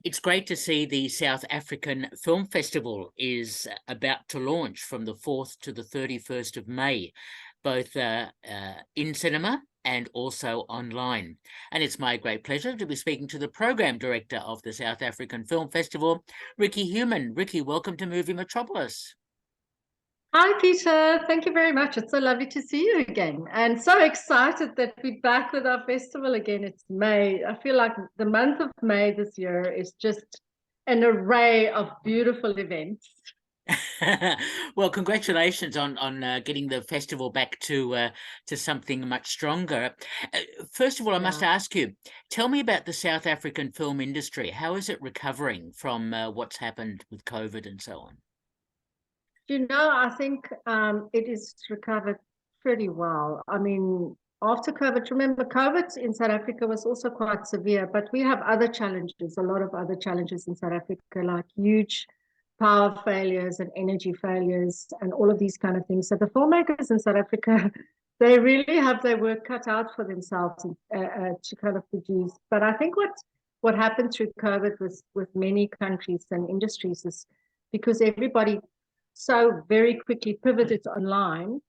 It's great to see the South African Film Festival is about to launch from the 4th to the 31st of May, both in cinema and also online. And it's my great pleasure to be speaking to the program director of the South African Film Festival, Ricky Human. Ricky, welcome to Movie Metropolis. Hi, Peter. Thank you very much. It's so lovely to see you again. And so excited that we're back with our festival again. It's May. I feel like the month of May this year is just an array of beautiful events. Well, congratulations on getting the festival back to something much stronger. First of all, I must ask you, tell me about the South African film industry. How is it recovering from what's happened with COVID and so on? I think it is recovered pretty well. I mean, after COVID, remember, COVID in South Africa was also quite severe, but we have other challenges, a lot of other challenges in South Africa, like huge power failures and energy failures and all of these kind of things. So the filmmakers in South Africa, they really have their work cut out for themselves to kind of produce. But I think what happened through COVID with many countries and industries is because everybody so very quickly pivoted online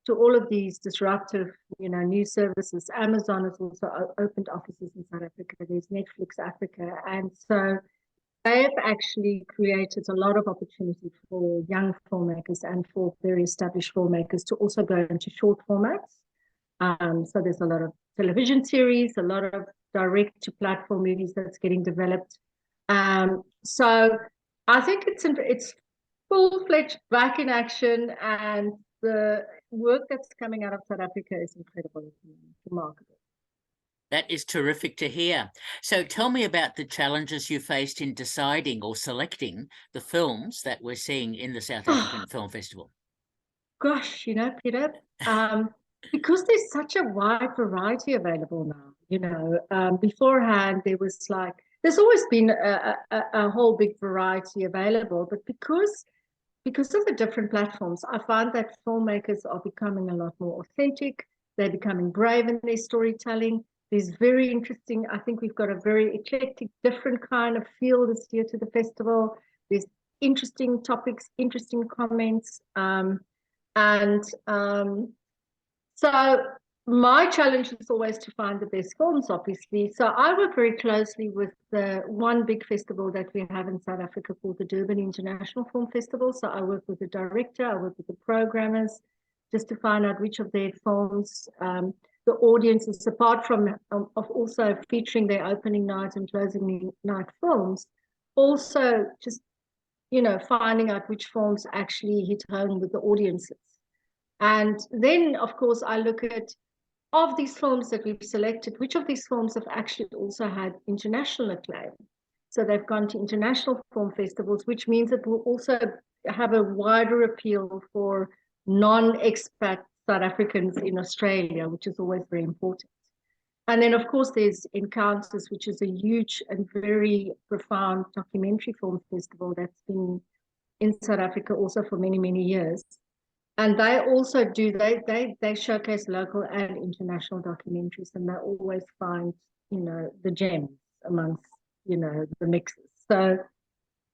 to all of these disruptive, new services. Amazon has also opened offices in South Africa. There's Netflix Africa. And so they have actually created a lot of opportunity for young filmmakers and for very established filmmakers to also go into short formats. So there's a lot of television series, a lot of direct-to-platform movies that's getting developed. So I think it's full-fledged back in action, and the work that's coming out of South Africa is incredible, remarkable. That is terrific to hear. So tell me about the challenges you faced in deciding or selecting the films that we're seeing in the South African Film Festival. Gosh, Peter, because there's such a wide variety available now. Beforehand, there's always been a whole big variety available, but because of the different platforms, I find that filmmakers are becoming a lot more authentic. They're becoming brave in their storytelling. There's very interesting, I think we've got a very eclectic, different kind of feel this year to the festival. There's interesting topics, interesting comments. So my challenge is always to find the best films, obviously. So I work very closely with the one big festival that we have in South Africa called the Durban International Film Festival. So I work with the director, I work with the programmers, just to find out which of their films the audiences, apart from of also featuring their opening night and closing night films, also just, finding out which films actually hit home with the audiences. And then, of course, I look at, of these films that we've selected, which of these films have actually also had international acclaim? So they've gone to international film festivals, which means it will also have a wider appeal for non-expat South Africans in Australia, which is always very important. And then, of course, there's Encounters, which is a huge and very profound documentary film festival that's been in South Africa also for many, many years. And they also they showcase local and international documentaries, and they always find, the gems amongst, the mixes. So,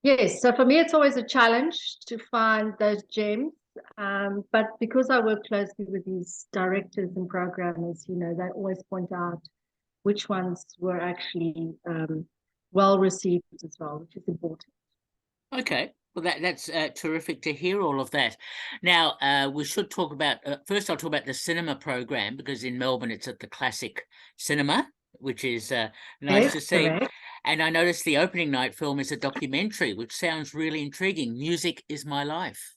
yes, so for me, it's always a challenge to find those gems. But because I work closely with these directors and programmers, they always point out which ones were actually well received as well, which is important. Okay. Well, that's terrific to hear all of that. Now, we should talk about, first I'll talk about the cinema program, because in Melbourne it's at the Classic Cinema, which is nice to see. Correct. And I noticed the opening night film is a documentary, which sounds really intriguing. Music is My Life.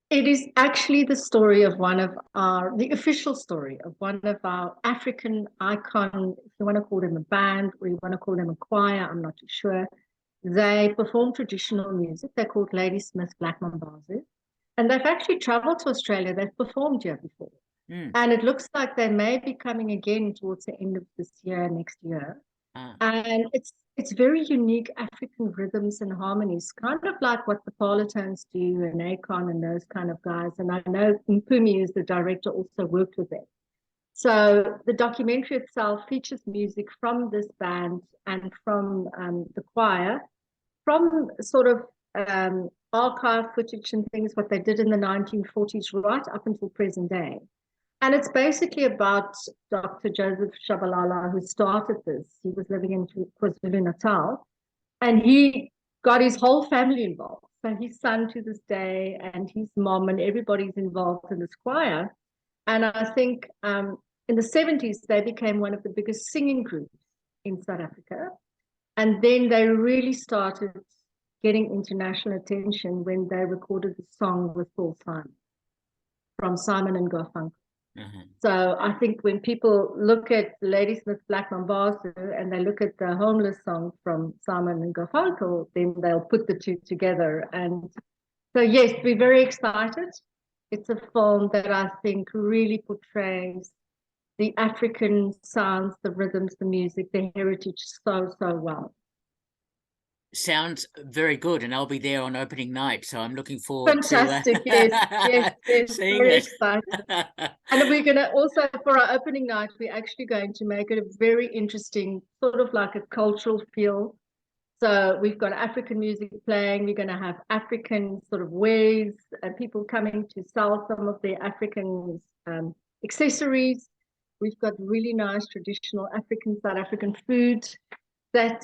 It is actually the story of the official story of one of our African icon, if you want to call them a band or you want to call them a choir, I'm not too sure. They perform traditional music. They're called Ladysmith Black Mambazo. And they've actually traveled to Australia. They've performed here before. And it looks like they may be coming again towards the end of this year, next year. And it's very unique African rhythms and harmonies, kind of like what the Parlotones do and Akon and those kind of guys. And I know Mpumi, who's the director, also worked with them. So the documentary itself features music from this band and from the choir, from sort of archive footage and things, what they did in the 1940s right up until present day. And it's basically about Dr. Joseph Shabalala, who started this. He was living in KwaZulu-Natal, and he got his whole family involved. So his son to this day, and his mom, and everybody's involved in this choir. And I think in the 70s, they became one of the biggest singing groups in South Africa. And then they really started getting international attention when they recorded the song with Paul Simon, from Simon and Garfunkel. So I think when people look at Ladysmith Black Mambazo and they look at the homeless song from Simon and Garfunkel, then they'll put the two together. And so, yes, we're very excited. It's a film that I think really portrays the African sounds, the rhythms, the music, the heritage so well. Sounds very good, and I'll be there on opening night, so I'm looking forward Fantastic, to yes, seeing very it. excited. And we're going to also, for our opening night, we're actually going to make it a very interesting, sort of like a cultural feel. So we've got African music playing. We're going to have African sort of ways, people coming to sell some of their African accessories. We've got really nice traditional South African food that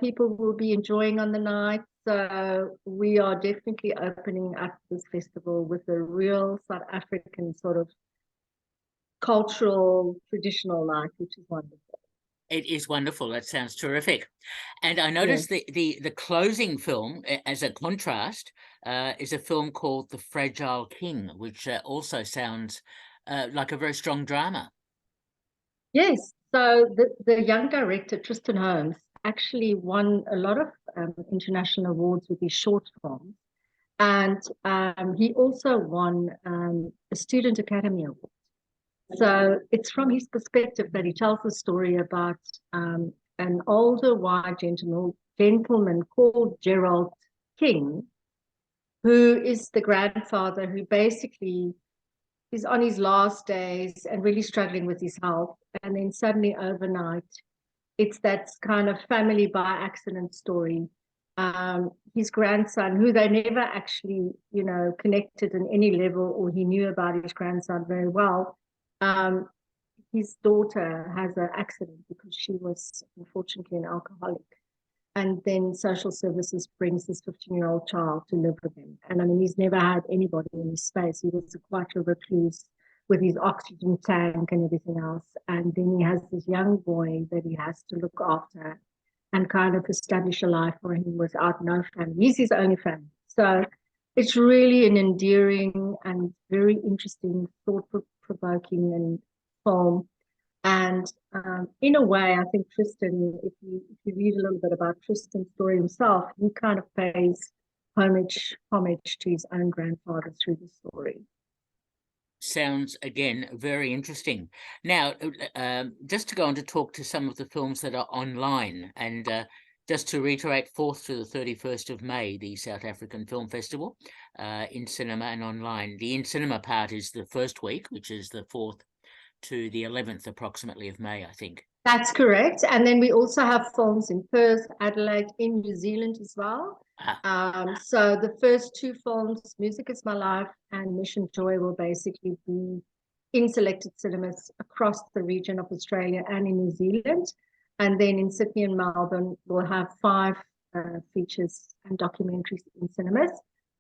people will be enjoying on the night. So we are definitely opening up this festival with a real South African sort of cultural, traditional night, which is wonderful. It is wonderful. That sounds terrific. And I noticed the closing film, as a contrast, is a film called The Fragile King, which also sounds like a very strong drama. Yes. So the young director, Tristan Holmes, actually won a lot of international awards with his short films. And he also won a Student Academy Award. So it's from his perspective that he tells the story about an older white gentleman called Gerald King, who is the grandfather who basically is on his last days and really struggling with his health. And then suddenly overnight, it's that kind of family by accident story. His grandson, who they never actually, connected in any level, or he knew about his grandson very well. His daughter has an accident because she was unfortunately an alcoholic. And then social services brings this 15-year-old child to live with him. And I mean, he's never had anybody in his space. He was quite a recluse with his oxygen tank and everything else. And then he has this young boy that he has to look after and kind of establish a life for him without no family. He's his only family. So it's really an endearing and very interesting, thought-provoking and film. And in a way, I think Tristan, if you read a little bit about Tristan's story himself, he kind of pays homage to his own grandfather through the story. Sounds, again, very interesting. Now, just to go on to talk to some of the films that are online, and just to reiterate, 4th to the 31st of May, the South African Film Festival, in cinema and online. The in cinema part is the first week, which is the 4th to the 11th approximately of May, I think. That's correct. And then we also have films in Perth, Adelaide, in New Zealand as well. So the first two films, Music is My Life and Mission Joy, will basically be in selected cinemas across the region of Australia and in New Zealand. And then in Sydney and Melbourne, we'll have 5 features and documentaries in cinemas.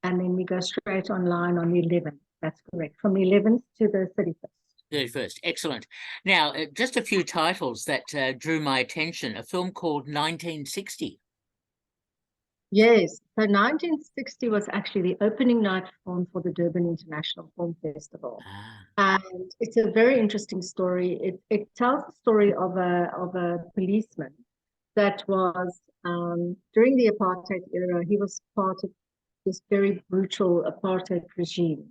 And then we go straight online on the 11th. That's correct. From the 11th to the 31st. 31st. Excellent. Now, just a few titles that drew my attention. A film called 1960. Yes, so 1960 was actually the opening night film for the Durban International Film Festival. And it's a very interesting story. It tells the story of a policeman that was, during the apartheid era, he was part of this very brutal apartheid regime.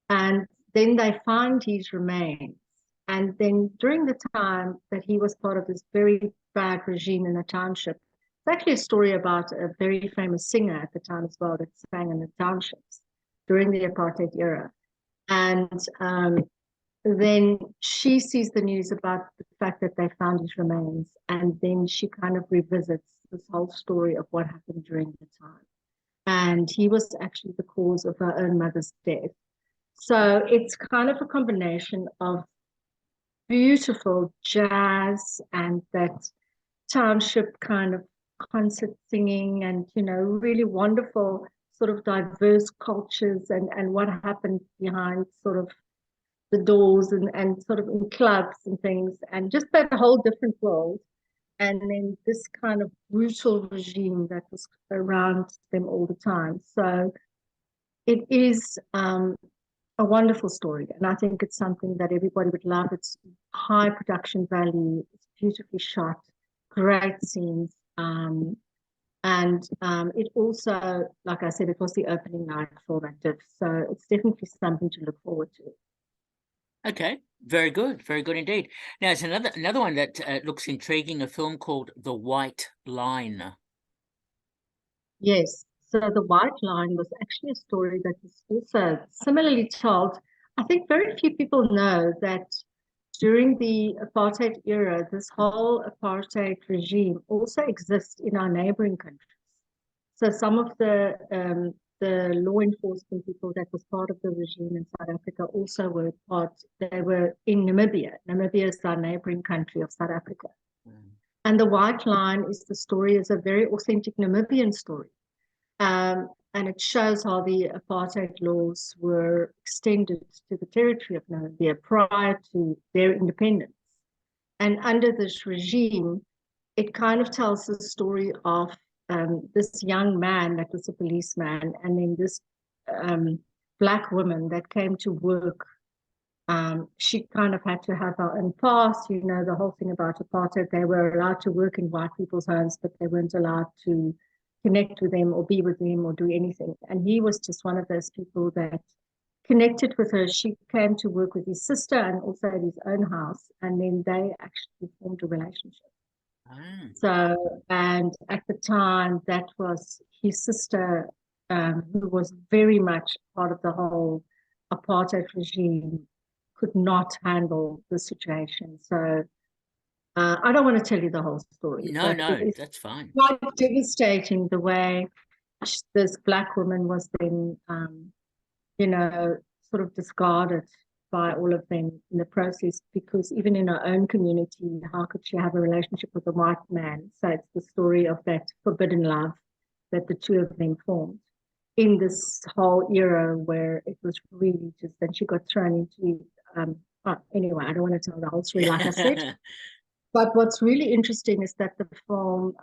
And then they find his remains. And then during the time that he was part of this very bad regime in the township, it's actually a story about a very famous singer at the time as well that sang in the townships during the apartheid era. And then she sees the news about the fact that they found his remains, and then she kind of revisits this whole story of what happened during the time. And he was actually the cause of her own mother's death. So it's kind of a combination of beautiful jazz and that township kind of concert singing, and really wonderful sort of diverse cultures, and what happened behind sort of the doors, and sort of in clubs and things, and just that whole different world. And then this kind of brutal regime that was around them all the time. So it is a wonderful story, and I think it's something that everybody would love. It's high production value, it's beautifully shot, great scenes, and it also, like I said, it was the opening night for that DIF, so it's definitely something to look forward to. Okay, very good indeed. Now, it's another one that looks intriguing, a film called The White Line. Yes, so The White Line was actually a story that was also similarly told. I think very few people know that during the apartheid era, this whole apartheid regime also exists in our neighboring countries. So some of the law enforcement people that was part of the regime in South Africa also were part. They were in Namibia. Namibia is our neighboring country of South Africa. Mm. And The White Line is the story, is a very authentic Namibian story. And it shows how the apartheid laws were extended to the territory of Namibia prior to their independence. And under this regime, it kind of tells the story of this young man that was a policeman, and then this black woman that came to work. She kind of had to have her own pass, the whole thing about apartheid. They were allowed to work in white people's homes, but they weren't allowed to connect with them or be with them or do anything. And he was just one of those people that connected with her. She came to work with his sister and also at his own house, and then they actually formed a relationship. So, and at the time, that was his sister, who was very much part of the whole apartheid regime, could not handle the situation. So, I don't want to tell you the whole story. No, that's fine. Quite devastating the way this black woman was then, sort of discarded by all of them in the process, because even in her own community, how could she have a relationship with a white man? So it's the story of that forbidden love that the two of them formed in this whole era where it was really just, then she got thrown into, anyway, I don't want to tell the whole story, like I said. But what's really interesting is that the film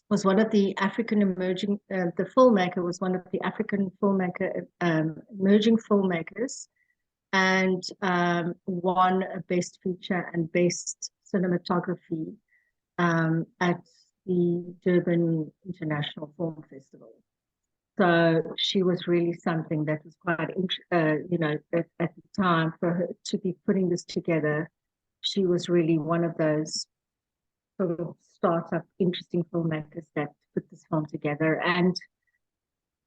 was one of the African emerging, the filmmaker was one of the African emerging filmmakers, and won a Best Feature and Best Cinematography at the Durban International Film Festival. So she was really something that was quite, at the time for her to be putting this together. She was really one of those sort of startup, interesting filmmakers that put this film together, and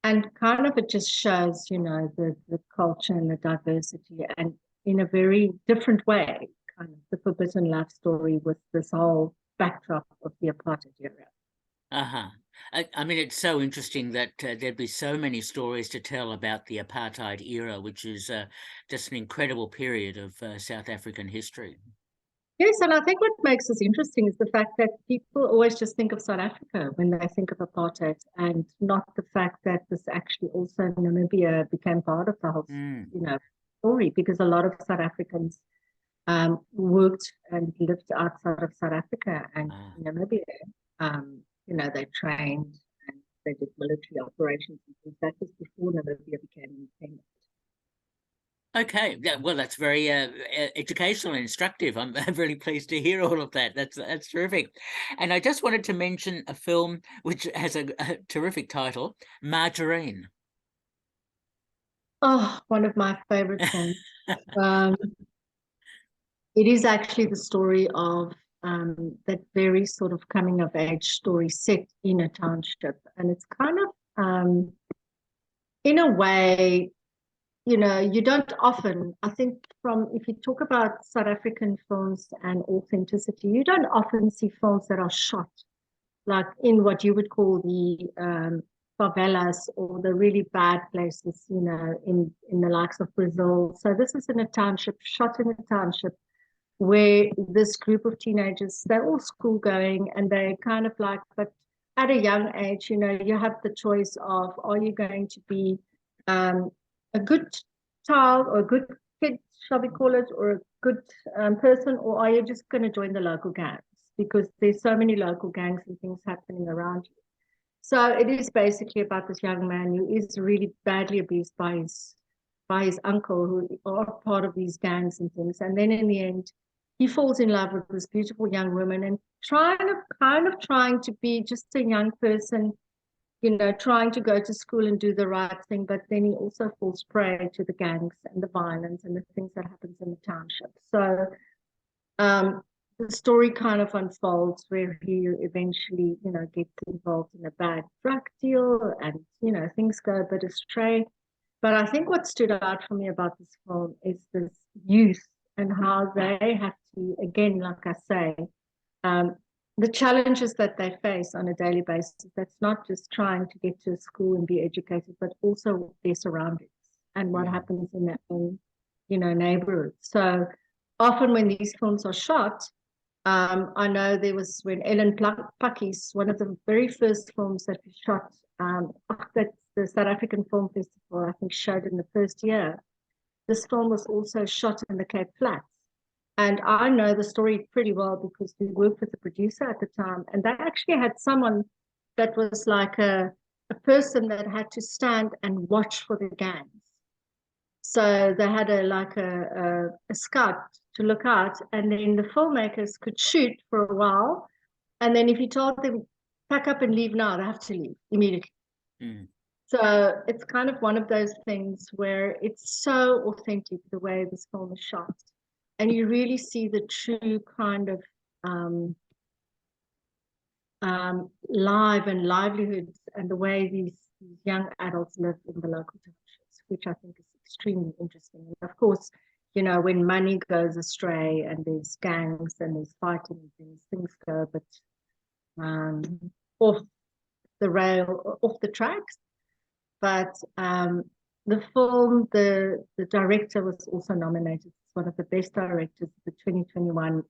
kind of it just shows, the culture and the diversity, and in a very different way, kind of the forbidden love story with this whole backdrop of the apartheid era. I mean, it's so interesting that there'd be so many stories to tell about the apartheid era, which is just an incredible period of South African history. Yes, and I think what makes this interesting is the fact that people always just think of South Africa when they think of apartheid, and not the fact that this actually also Namibia became part of the whole, story, because a lot of South Africans worked and lived outside of South Africa and Namibia. They trained and they did military operations and things. That was before Namibia became independent. Okay, well, that's very educational and instructive. I'm really pleased to hear all of that. That's terrific. And I just wanted to mention a film which has a terrific title, Margarine. Oh, one of my favorite films. It is actually the story of that very sort of coming of age story set in a township. And it's kind of, in a way, you know, you don't often, I think if you talk about South African films and authenticity, you don't often see films that are shot like in what you would call the favelas or the really bad places, you know, in the likes of Brazil. So this is in a township, shot in a township where this group of teenagers, they're all school going and they kind of like, but at a young age, you know, you have the choice of, are you going to be a good child or a good kid, shall we call it, or a good person, or are you just going to join the local gangs? Because there's so many local gangs and things happening around you. So it is basically about this young man who is really badly abused by his uncle, who are part of these gangs and things. And then in the end, he falls in love with this beautiful young woman and trying to be just a young person, you know, trying to go to school and do the right thing, but then he also falls prey to the gangs and the violence and the things that happens in the township. So the story kind of unfolds where he eventually, you know, gets involved in a bad drug deal and, you know, things go a bit astray. But I think what stood out for me about this film is this youth and how they have to, again, like I say, the challenges that they face on a daily basis. That's not just trying to get to school and be educated, but also their surroundings and what happens in their own, you know, neighborhood. So often when these films are shot, I know there was when Ellen Pakkies, one of the very first films that we shot, that the South African Film Festival, I think, showed in the first year. This film was also shot in the Cape Flats. And I know the story pretty well because we worked with the producer at the time. And they actually had someone that was like a person that had to stand and watch for the gangs. So they had a scout to look out, and then the filmmakers could shoot for a while. And then if you told them, pack up and leave now, they have to leave immediately. So it's kind of one of those things where it's so authentic the way this film is shot. And you really see the true kind of live and livelihoods and the way these young adults live in the local townships, which I think is extremely interesting. And of course, you know, when money goes astray and there's gangs and there's fighting and things go a bit off the rail, off the tracks. But the film, the director was also nominated as one of the best directors of the 2021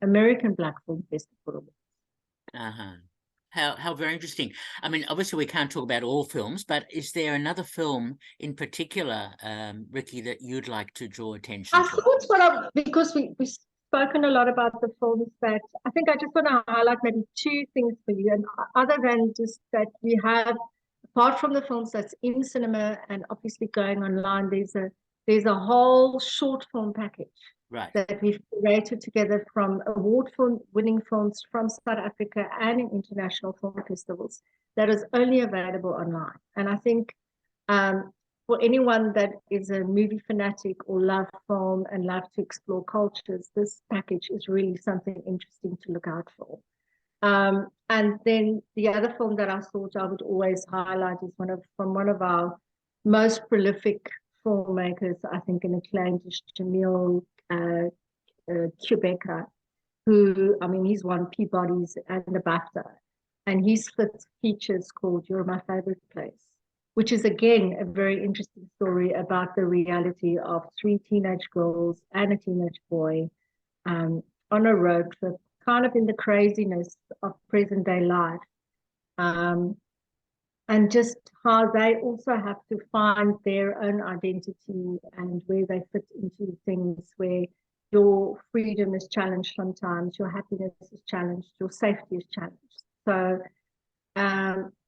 American Black Film Festival. How very interesting. I mean, obviously we can't talk about all films, but is there another film in particular, Ricky, that you'd like to draw attention to? I thought because we've spoken a lot about the films, that I think I just want to highlight maybe two things for you. And other than just that we have, apart from the films that's in cinema and obviously going online, there's a whole short film package that we've curated together from award-winning films from South Africa and in international film festivals that is only available online. And I think for anyone that is a movie fanatic or love film and love to explore cultures, this package is really something interesting to look out for. And then the other film that I thought I would always highlight is from one of our most prolific filmmakers, I think, an acclaimed, Jamil Kubeka, who, I mean, he's won Peabody's and a BAFTA, and his fifth feature is called You're My Favorite Place, which is, again, a very interesting story about the reality of three teenage girls and a teenage boy on a road trip, kind of in the craziness of present day life. And just how they also have to find their own identity and where they fit into things, where your freedom is challenged sometimes, your happiness is challenged, your safety is challenged. So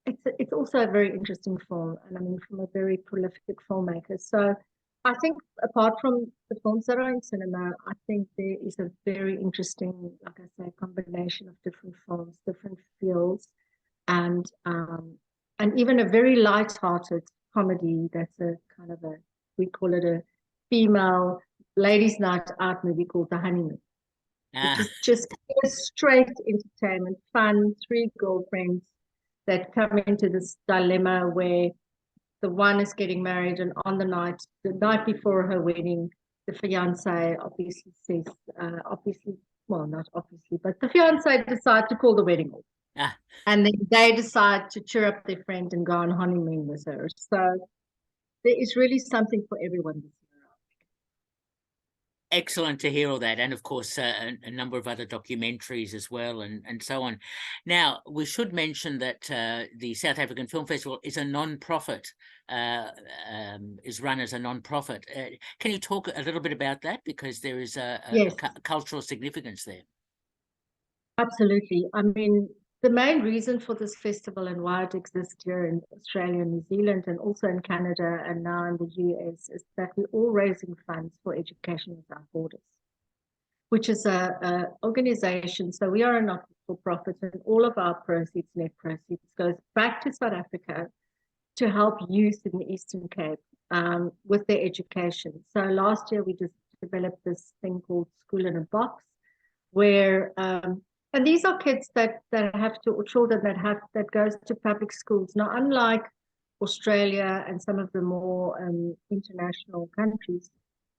it's also a very interesting film, and I mean, from a very prolific filmmaker. So I think apart from the films that are in cinema, I think there is a very interesting, like I say, combination of different films, different fields, and even a very light-hearted comedy that's a kind of we call it a female ladies' night out movie called The Honeymoon. Which is just straight entertainment, fun, three girlfriends that come into this dilemma where the one is getting married, and on the night before her wedding, the fiance obviously says, well, not obviously, but the fiance decides to call the wedding off. Ah, And then they decide to cheer up their friend and go on honeymoon with her. So there is really something for everyone this year. excellent to hear all that, and of course a number of other documentaries as well, and so on. Now, we should mention that the South African Film Festival is a non-profit, is run as a non-profit. Can you talk a little bit about that, because there is a Yes, cultural significance there? absolutely. I mean, the main reason for this festival and why it exists here in Australia and New Zealand and also in Canada and now in the US is that we're all raising funds for Education Without Borders, which is a organization. So we are a not-for-profit, and all of our proceeds, net proceeds, goes back to South Africa to help youth in the Eastern Cape with their education. So last year we just developed this thing called School in a Box, where and these are kids that have to, or children that goes to public schools. Now, unlike Australia and some of the more international countries,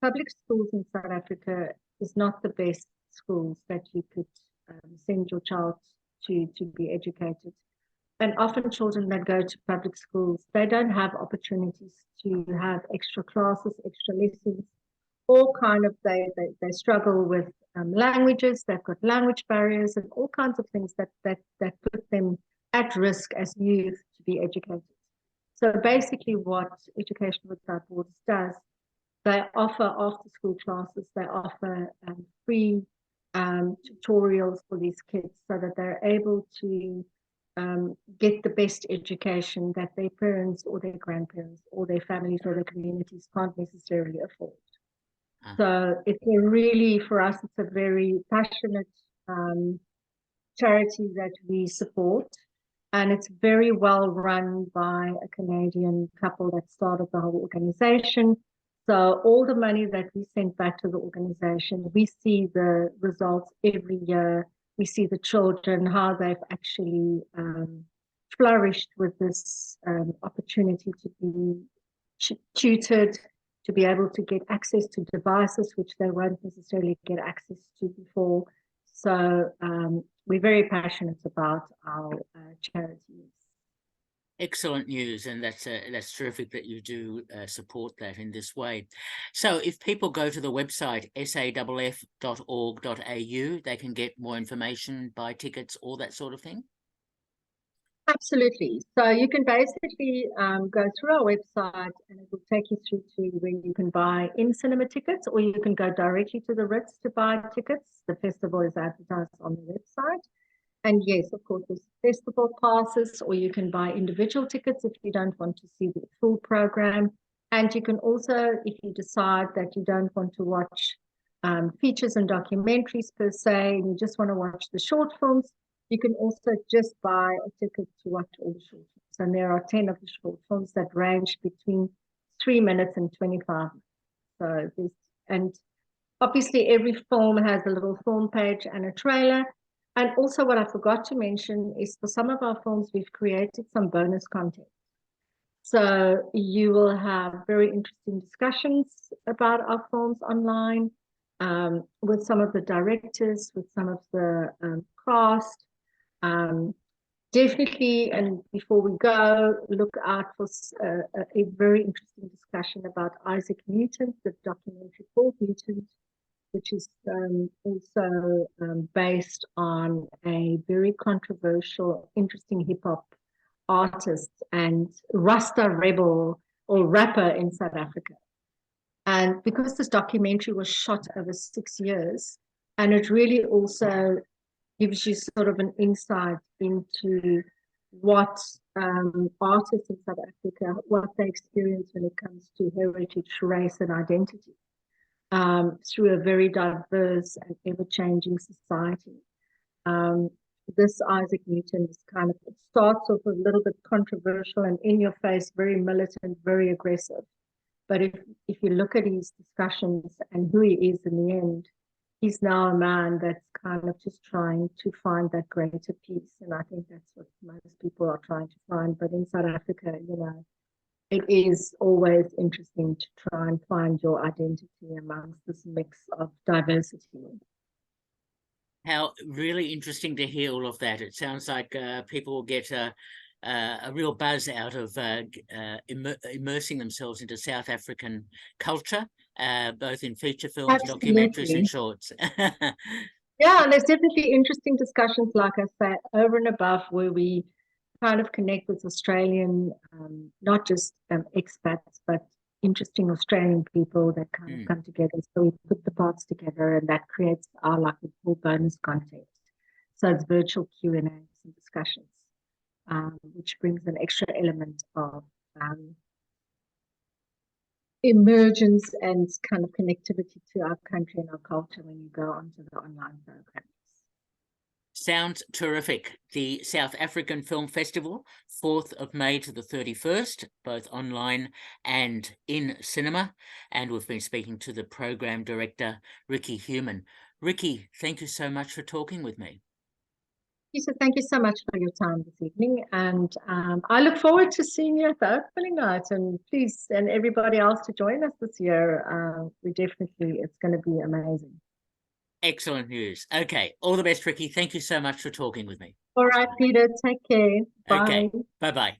public schools in South Africa is not the best schools that you could send your child to be educated. And often children that go to public schools, they don't have opportunities to have extra classes, extra lessons, all kind of, they struggle with languages, they've got language barriers and all kinds of things that put them at risk as youth to be educated. So basically what Education Without Borders does, they offer after school classes, they offer free tutorials for these kids so that they're able to get the best education that their parents or their grandparents or their families or their communities can't necessarily afford. So it's a really, for us, it's a very passionate charity that we support. And it's very well run by a Canadian couple that started the whole organization. So all the money that we send back to the organization, we see the results every year. We see the children, how they've actually flourished with this opportunity to be tutored, to be able to get access to devices which they won't necessarily get access to before. So we're very passionate about our charities. Excellent news, and that's terrific that you do support that in this way. So if people go to the website saff.org.au, they can get more information, buy tickets, all that sort of thing? Absolutely. So you can basically go through our website and it will take you through to where you can buy in-cinema tickets, or you can go directly to the Ritz to buy tickets. The festival is advertised on the website. And yes, of course, there's festival passes, or you can buy individual tickets if you don't want to see the full program. And you can also, if you decide that you don't want to watch features and documentaries per se, and you just want to watch the short films, you can also just buy a ticket to watch all the short films. And there are 10 of the short films that range between 3 minutes and 25 minutes. So this, and obviously every film has a little film page and a trailer. And also what I forgot to mention is for some of our films, we've created some bonus content. So you will have very interesting discussions about our films online with some of the directors, with some of the cast. Definitely, and before we go, look out for a very interesting discussion about Isaac Newton, the documentary called Newton, which is also based on a very controversial, interesting hip-hop artist and Rasta rebel or rapper in South Africa. And because this documentary was shot over 6 years, and it really also gives you sort of an insight into what artists in South Africa, what they experience when it comes to heritage, race, and identity. Through a very diverse and ever-changing society. This Isaac Newton is kind of, it starts off a little bit controversial and in your face, very militant, very aggressive. But if you look at his discussions and who he is in the end, he's now a man that's kind of just trying to find that greater peace. And I think that's what most people are trying to find. But in South Africa, you know, it is always interesting to try and find your identity amongst this mix of diversity. How really interesting to hear all of that. It sounds like people will get a real buzz out of immersing themselves into South African culture, both in feature films, documentaries, and Absolutely. shorts. Yeah, and there's definitely interesting discussions, like I say, over and above where we kind of connect with Australian, not just expats, but interesting Australian people that kind of come together. So we put the parts together, and that creates our like a full bonus content. So it's virtual Q&As and discussions, which brings an extra element of emergence and kind of connectivity to our country and our culture when you go onto the online programs. Sounds terrific. The South African Film Festival, 4th of May to the 31st, both online and in cinema. And we've been speaking to the program director, Ricky Human. Ricky, thank you so much for talking with me. Lisa, thank you so much for your time this evening. And I look forward to seeing you at the opening night. And please, and everybody else to join us this year. It's going to be amazing. Excellent news. Okay. All the best, Ricky. Thank you so much for talking with me. All right, Peter. Take care. Bye. Okay. Bye-bye.